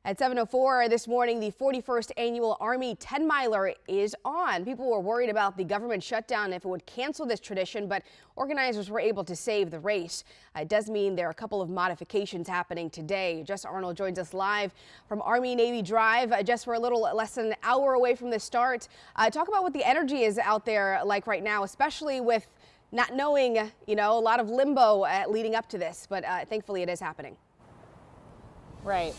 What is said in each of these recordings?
At 7:04 this morning, the 41st annual Army 10-miler is on. People were worried about the government shutdown if it would cancel this tradition, but organizers were able to save the race. It does mean there are a couple of modifications happening today. Jess Arnold joins us live from Army-Navy Drive. Jess, we're a little less than an hour away from the start. Talk about what the energy is out there like right now, especially with not knowing, a lot of limbo leading up to this, but thankfully it is happening. Right.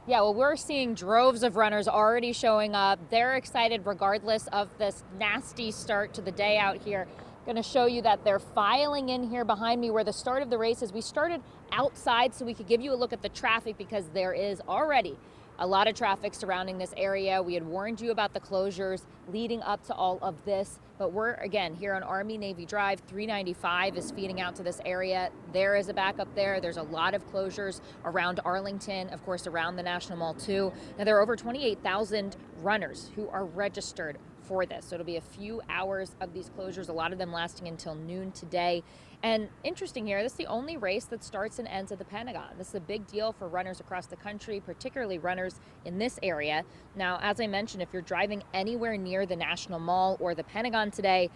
Yeah, well, we're seeing droves of runners already showing up. They're excited regardless of this nasty start to the day out here. Going to show you that they're filing in here behind me where the start of the race is. We started outside so we could give you a look at the traffic because there is already a lot of traffic surrounding this area. We had warned you about the closures leading up to all of this, but we're again here on Army-Navy Drive. 395 is feeding out to this area. There is a backup there. There's a lot of closures around Arlington, of course, around the National Mall too. Now there are over 28,000 runners who are registered for this. So it'll be a few hours of these closures, a lot of them lasting until noon today. And interesting here, this is the only race that starts and ends at the Pentagon. This is a big deal for runners across the country, particularly runners in this area. Now, as I mentioned, if you're driving anywhere near the National Mall or the Pentagon today,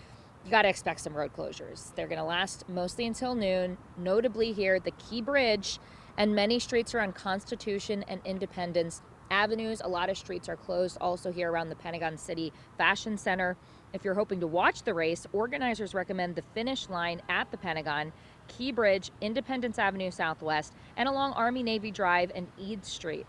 you got to expect some road closures. They're going to last mostly until noon, notably here, the Key Bridge and many streets around Constitution and Independence Avenues. A lot of streets are closed also here around the Pentagon City Fashion Center. If you're hoping to watch the race, organizers recommend the finish line at the Pentagon, Key Bridge, Independence Avenue Southwest, and along Army-Navy Drive and Eads Street.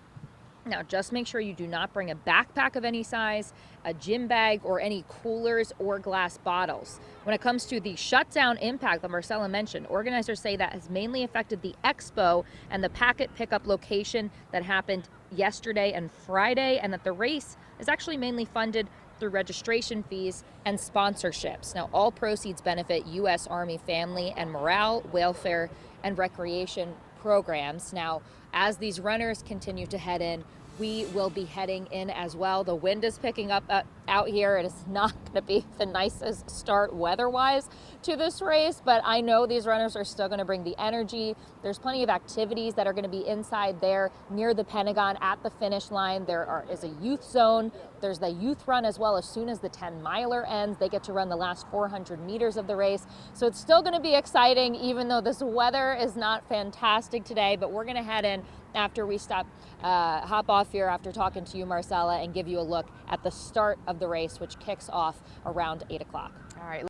Now, just make sure you do not bring a backpack of any size, a gym bag, or any coolers or glass bottles. When it comes to the shutdown impact that Marcella mentioned, organizers say that has mainly affected the expo and the packet pickup location that happened yesterday and Friday, and that the race is actually mainly funded through registration fees and sponsorships. Now, all proceeds benefit U.S. Army family and morale, welfare, and recreation programs. Now, as these runners continue to head in, we will be heading in as well. The wind is picking up out here. It is not going to be the nicest start weather-wise to this race, but I know these runners are still going to bring the energy. There's plenty of activities that are going to be inside there near the Pentagon at the finish line. Is a youth zone. There's the youth run as well. As soon as the 10-miler ends, they get to run the last 400 meters of the race. So it's still going to be exciting, even though this weather is not fantastic today, but we're going to head in after we hop off here after talking to you, Marcella, and give you a look at the start of the race, which kicks off around 8 o'clock. All right.